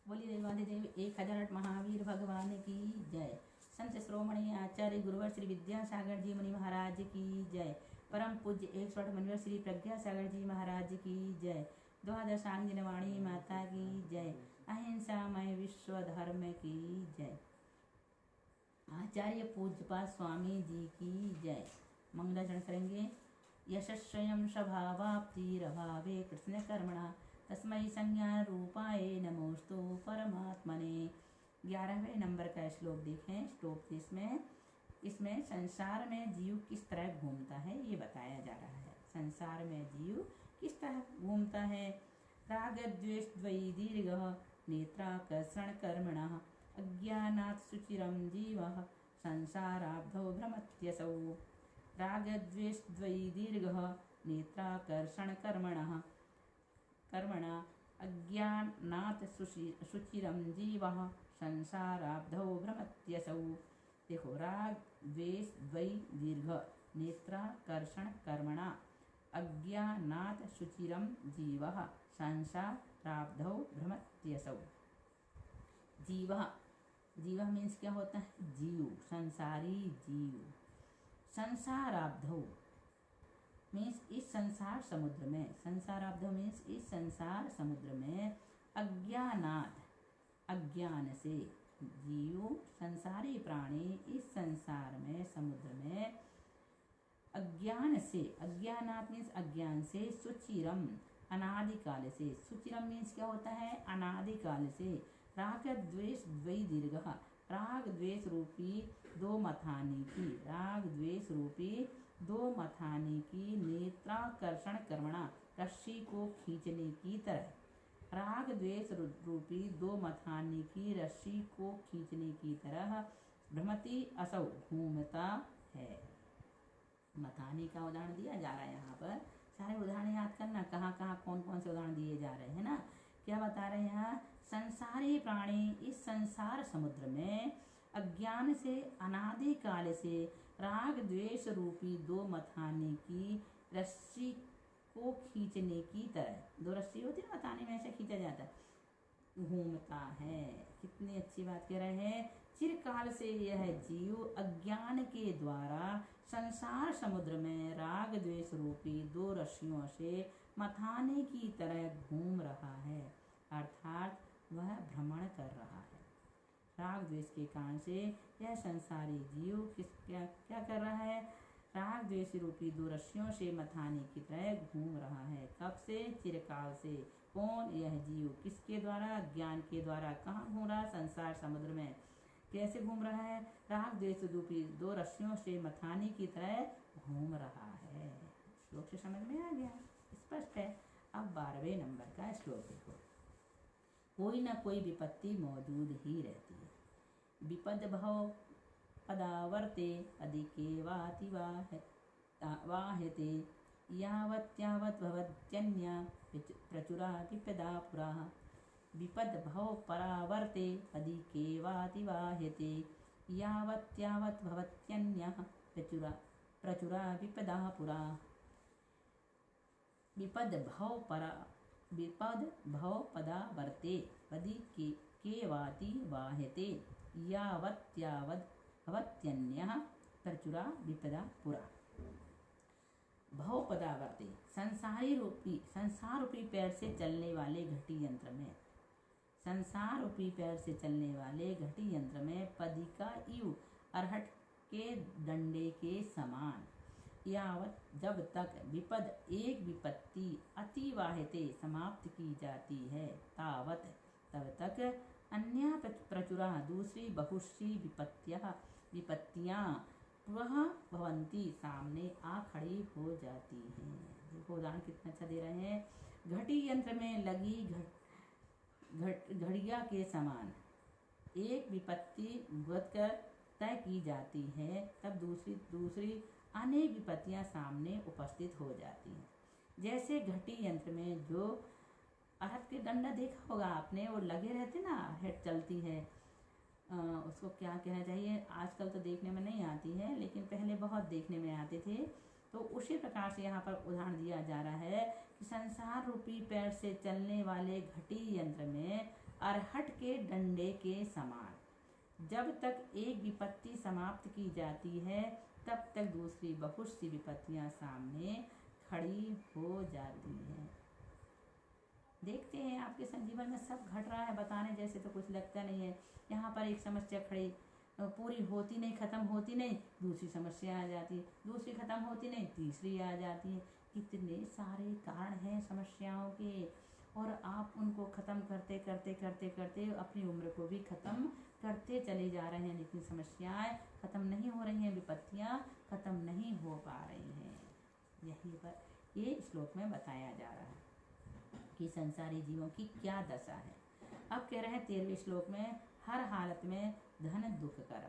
बोलिए देवाधिदेव 1008 महावीर भगवान की जय। संत श्रोमणी आचार्य गुरुवर श्री विद्यासागर जी मुनि महाराज की जय। परम पूज्य 108 मुनिवर श्री प्रज्ञा सागर जी महाराज की जय। द्वादशांगिन वाणी माता की जय। अहिंसामय विश्व धर्म की जय। आचार्य पूज्यपाद स्वामी जी की जय। मंगलाचरण करेंगे। यशस्वयं स्वभावाप्तिरभावे कृष्ण कर्मणा तस्मै संज्ञा रूपाय नमोस्तु परमात्मने। 11वें नंबर का श्लोक देखें। श्लोक इसमें संसार में जीव किस तरह घूमता है ये बताया जा रहा है। संसार में जीव किस तरह घूमता है। राग द्वेष द्वयी दीर्घ नेत्राकर्षण कर्मणः अज्ञानात् सुचिरं जीवः संसाराब्धौ भ्रमत्यसौ। राग द्वेष द्वयी दीर्घ नेत्राकर्षण कर्मणः अज्ञानात् सुचिरं जीवः संसाराब्धौ भ्रमत्यसौ। देखो, राग द्वेष द्वयी दीर्घ नेत्राकर्षण कर्मणा अज्ञानात् सुचिरं जीवः संसाराब्धौ भ्रमत्यसौ। जीव मीन्स क्या होता है? जीव, संसारी जीव। संसाराब्धौ मीन्स इस संसार समुद्र में, संसाराब्धौ मीन्स इस संसार समुद्र में अज्ञानात् अज्ञान से जीव संसारी प्राणी इस संसार में समुद्र में अज्ञान से, अज्ञानात् मीन्स अज्ञान से, सुचिरम अनादिकाल से। सुचिरम मीन्स क्या होता है? अनादिकाल से। राग द्वेष द्वयी दीर्घ, राग द्वेष रूपी दो मथानी की, राग द्वेष रूपी दो मथानी की नेत्राकर्षण कर्मणा रस्सी को खींचने की तरह, राग द्वेष रूपी दो मथानी की रस्सी को खींचने की तरह भ्रमति असौ घूमता है। मथानी का उदाहरण दिया जा रहा है यहाँ पर। सारे उदाहरण याद करना, कहाँ कहाँ कौन कौन से उदाहरण दिए जा रहे हैं ना। क्या बता रहे हैं यहाँ? संसारी प्राणी इस संसार समुद्र में अज्ञान से अनादिकाल से राग द्वेष रूपी दो मथाने की रस्सी को खींचने की तरह, दो रस्सी होती है मथाने में, ऐसे खींचा जाता है, घूमता है। कितनी अच्छी बात कह रहे हैं। चिरकाल से यह जीव अज्ञान के द्वारा संसार समुद्र में राग द्वेष रूपी दो रस्सियों से मथाने की तरह घूम रहा है, अर्थात वह भ्रमण कर रहा है। राग द्वेष के कारण से यह संसारी जीव क्या कर रहा है? राग द्वेष रूपी दो रस्सियों से मथाने की तरह घूम रहा है। कब से? चिरकाल से। कौन? यह जीव। किसके द्वारा? ज्ञान के द्वारा। कहाँ घूम रहा है? संसार समुद्र में। कैसे घूम रहा है? राग द्वेष रूपी दो रस्सियों से मथाने की तरह घूम रहा है। श्लोक से समझ में आ गया, स्पष्ट है। अब 12वें नंबर का श्लोक देखो। कोई ना कोई विपत्ति मौजूद ही रहती है। विपद भव पदावर्ते अधिके वाति वाह्यते यावत् भवत्यन्या प्रचुरा विपदा पुरा। विपद भव परावर्ते अधिके वाति वाह्यते यावत् भवत्यन्यः प्रचुरा विपदा पुरा। विपद भव पदावर्ते अधिके वाति वाह्यते यावत् भवत्यन्यः प्रचुरा विपदा पुरा। भव पदावर्ते संसार रूपी पैर से चलने वाले घटी यंत्र में, संसार रूपी पैर से चलने वाले घटी यंत्र में पदिका इव अरहट के डंडे के समान, यावत जब तक विपद एक विपत्ति अतिवाहिते समाप्त की जाती है, तावत तब तक अन्य प्रचुरा दूसरी बहुश्री विपत्तियां वह भवंती सामने आ खड़ी हो जाती हैं। देखो उदाहरण कितना अच्छा दे रहे हैं। घटी यंत्र में लगी घड़िया के समान एक विपत्ति कर तय की जाती है, तब दूसरी अनेक विपत्तियां सामने उपस्थित हो जाती हैं। जैसे घटी यंत्र में जो अरहर के डंडा देखा होगा आपने, वो लगे रहते ना, हेड चलती है, उसको क्या कहना चाहिए, आजकल तो देखने में नहीं आती है, लेकिन पहले बहुत देखने में आते थे। तो उसी प्रकार से यहाँ पर उदाहरण दिया जा रहा है कि संसार रूपी पैर से चलने वाले घटी यंत्र में अरहट के डंडे के समान। जब तक एक विपत्ति समाप्त की जाती है तब तक दूसरी बहुत सी विपत्तियां सामने खड़ी हो जाती हैं। देखते हैं आपके जीवन में सब घट रहा है, बताने जैसे तो कुछ लगता नहीं है। यहाँ पर एक समस्या खड़ी पूरी होती नहीं, खत्म होती नहीं, दूसरी समस्या आ जाती है, दूसरी खत्म होती नहीं, तीसरी आ जाती है। कितने सारे कारण हैं समस्याओं के, और आप उनको खत्म करते करते करते करते अपनी उम्र को भी खत्म करते चले जा रहे हैं, लेकिन समस्याएं खत्म नहीं हो रही हैं, विपत्तियां खत्म नहीं हो पा रही हैं। यहीं पर ये श्लोक में बताया जा रहा है कि संसारी जीवों की क्या दशा है। अब कह रहे हैं 13वें श्लोक में, हर हालत में धन दुख कर,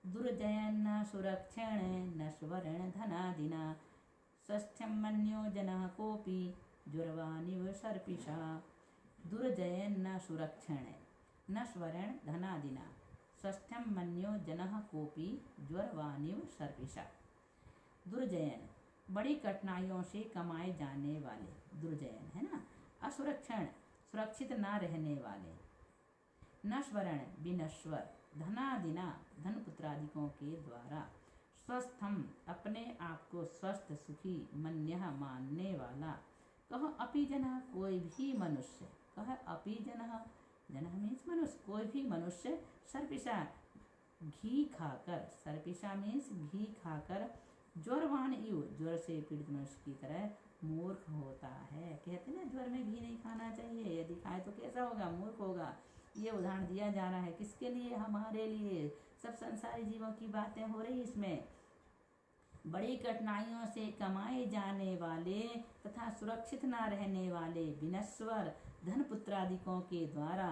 दुर्जयन न सुरक्षण नश्वरण धनादिना, स्वस्थ्यम मन्यो जनः कोपि जुर्वानिव सर्पिषा। दुर्जयन न सुरक्षण नश्वरण धनादिना, स्वस्थ्यम मन्यो जनः कोपि ज्वरवानिव सर्पिषा। दुर्जयन बड़ी कठिनाइयों से कमाए जाने वाले, दुर्जयन है ना। असुरक्षण सुरक्षित ना रहने वाले, नश्वरण विनश्वर, धनादिना धन पुत्रादिकों के द्वारा, स्वस्थम अपने आप को स्वस्थ सुखी, मन्यः मानने वाला, कह अपि जनः कोई भी मनुष्य, कह अपि जनः, जनः मीन्स मनुष्य, कोई भी मनुष्य, सर्पिषा घी खाकर, सर्पिषा मीन्स घी खाकर, ज्वरवान इव ज्वर से पीड़ित मनुष्य की तरह मूर्ख होता है। कहते ना ज्वर में घी नहीं खाना चाहिए, यदि खाए तो कैसा होगा, मूर्ख होगा। ये उदाहरण दिया जा रहा है किसके लिए, हमारे लिए। सब संसारी जीवों की बातें हो रही इसमें। बड़ी कठिनाइयों से कमाए जाने वाले तथा सुरक्षित न रहने वाले, विनश्वर धन पुत्रादिकों के द्वारा,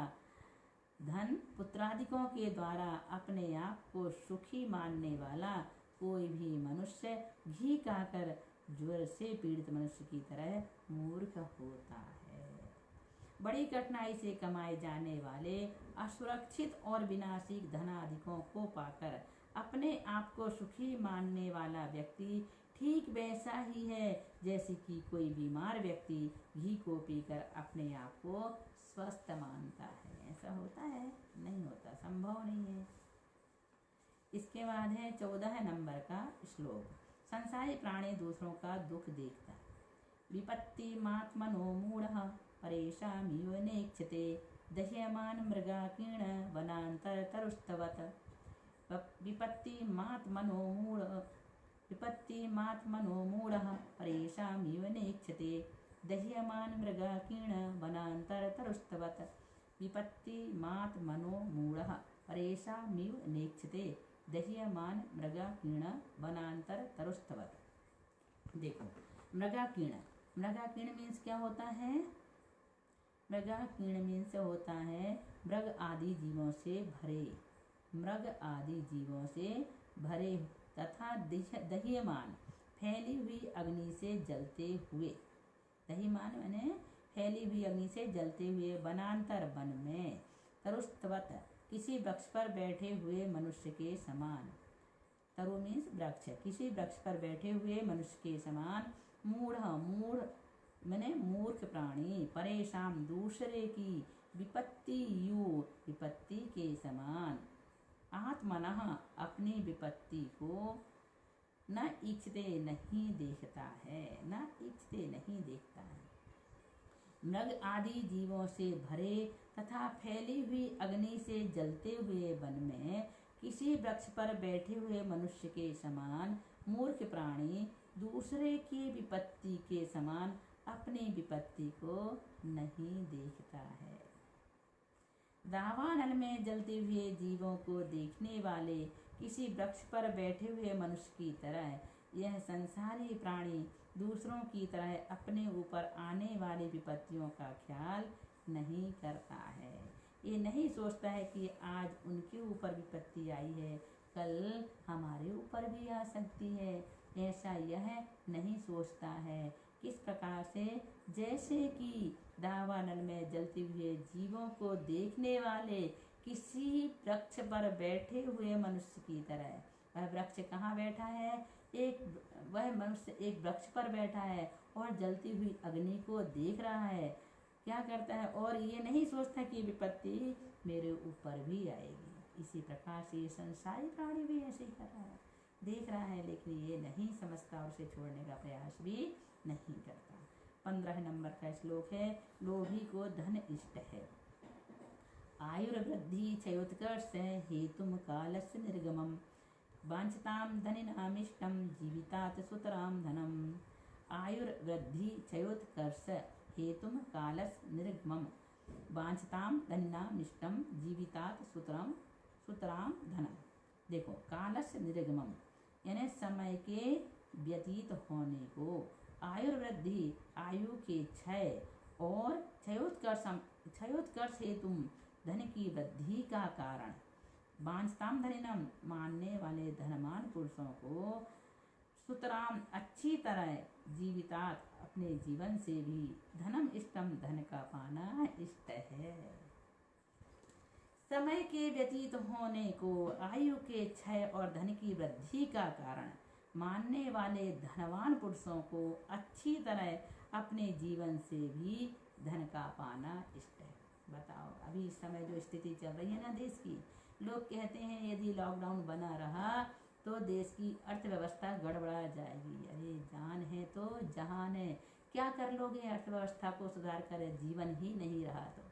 धन पुत्रादिकों के द्वारा अपने आप को सुखी मानने वाला कोई भी मनुष्य घी खाकर ज्वर से पीड़ित मनुष्य की तरह मूर्ख होता है। बड़ी कठिनाई से कमाए जाने वाले असुरक्षित और विनाशिक धनादिकों को पाकर अपने आप को सुखी मानने वाला व्यक्ति ठीक वैसा ही है जैसे कि कोई बीमार व्यक्ति घी को पीकर अपने आप को स्वस्थ मानता है। ऐसा होता है? नहीं होता, संभव नहीं है। इसके बाद है 14 नंबर का श्लोक। संसारी प्राणी दूसरों का दुख देखता, विपत्ति मात्मनो मूढ़ः परेशामिव नेक्षते, दह्यमान मृगाकीर्ण वनांतर तरुस्तवत्। विपत्ति मात्मनो मूढ़ः परेशामिव नेक्षते, दह्यमान मृगाकीर्ण वनांतर तरुस्तवत्। विपत्ति मात्मनो मूढ़ः परेशामिव नेक्षते, दह्यमान मृगाकीर्ण वनांतर तरुस्तवत्। देखो, मृगाकीर्ण, मृगाकीर्ण मीन्स क्या होता है? मृगाकीर्ण मीन्स होता है मृग आदि जीवों से भरे, मृग आदि जीवों से भरे तथा दह्यमान फैली हुई अग्नि से जलते हुए, दह्यमान माने फैली हुई अग्नि से जलते हुए, वनांतर वन में, तरुस्तवत् किसी वृक्ष पर बैठे हुए मनुष्य के समान, तरु मीन्स वृक्ष, किसी वृक्ष पर बैठे हुए मनुष्य के समान, मूढ़ मूढ़ माने मूर्ख प्राणी, परेशान दूसरे की, विपत्ति यु विपत्ति के समान, आत्मनः अपनी विपत्ति को, न इच्छते नहीं देखता है, न इच्छते नहीं देखता है। मृग आदि जीवों से भरे तथा फैली हुई अग्नि से जलते हुए वन में किसी वृक्ष पर बैठे हुए मनुष्य के समान मूर्ख प्राणी दूसरे की विपत्ति के समान अपनी विपत्ति को नहीं देखता है। दावानल में जलते हुए जीवों को देखने वाले किसी वृक्ष पर बैठे हुए मनुष्य की तरह यह संसारी प्राणी दूसरों की तरह अपने ऊपर आने वाली विपत्तियों का ख्याल नहीं करता है। ये नहीं सोचता है कि आज उनके ऊपर विपत्ति आई है, कल हमारे ऊपर भी आ सकती है। ऐसा यह नहीं सोचता है। किस प्रकार से? जैसे कि दावानल में जलते हुए जीवों को देखने वाले किसी वृक्ष पर बैठे हुए मनुष्य की तरह। वह वृक्ष कहाँ बैठा है? वह मनुष्य एक वृक्ष पर बैठा है और जलती हुई अग्नि को देख रहा है। क्या करता है और ये नहीं सोचता कि विपत्ति मेरे ऊपर भी आएगी। इसी प्रकार से ये संसारी प्राणी भी ऐसे ही कर रहा है, देख रहा है लेकिन ये नहीं समझता और उसे छोड़ने का प्रयास भी नहीं करता। 15 नंबर का श्लोक है, लोभी को धन इष्ट है, आयुर्वृद्धि क्षयोत्कर्ष हेतुम कालस्य निर्गमम, वांछताम धनिनामिष्टम जीवितात सुतराम धनम। आयुर्वृद्धि क्षयोत्कर्ष हेतुम कालस्य निर्गमम, वांछताम धनिनामिष्टम जीवितात सुतराम धनम। देखो, कालस्य निर्गमम यानी समय के व्यतीत होने को, आयुर्वृद्धि आयु के क्षय और क्षयोत्कर्ष हेतु धन की वृद्धि का कारण, वांछताम धनिनम मानने वाले धनवान पुरुषों को, सुतराम अच्छी तरह, जीवितात अपने जीवन से भी, धनम इष्टम धन का पाना इष्ट है। समय के व्यतीत होने को, आयु के क्षय और धन की वृद्धि का कारण मानने वाले धनवान पुरुषों को अच्छी तरह अपने जीवन से भी धन का पाना इष्ट है। बताओ, अभी इस समय जो स्थिति चल रही है ना देश की, लोग कहते हैं यदि लॉकडाउन बना रहा तो देश की अर्थव्यवस्था गड़बड़ा जाएगी। अरे जान है तो जहान है, क्या कर लोगे अर्थव्यवस्था को सुधार कर, जीवन ही नहीं रहा तो।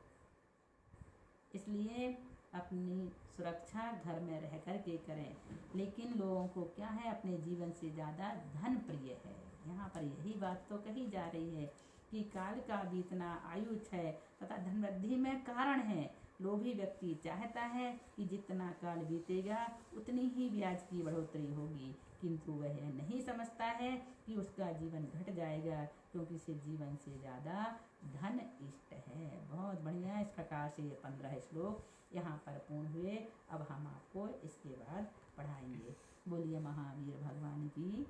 इसलिए अपनी सुरक्षा घर में रह कर के करें, लेकिन लोगों को क्या है, अपने जीवन से ज़्यादा धन प्रिय है। यहाँ पर यही बात तो कही जा रही है कि काल का बीतना आयु क्षय तथा धन वृद्धि में कारण है। लोभी व्यक्ति चाहता है कि जितना काल बीतेगा उतनी ही ब्याज की बढ़ोतरी होगी, किंतु वह नहीं समझता है कि उसका जीवन घट जाएगा, क्योंकि इसे जीवन से ज़्यादा धन इष्ट है। बहुत बढ़िया, इस प्रकार से ये 15 श्लोक यहाँ पर पूर्ण हुए। अब हम आपको इसके बाद पढ़ाएंगे। बोलिए महावीर भगवान की।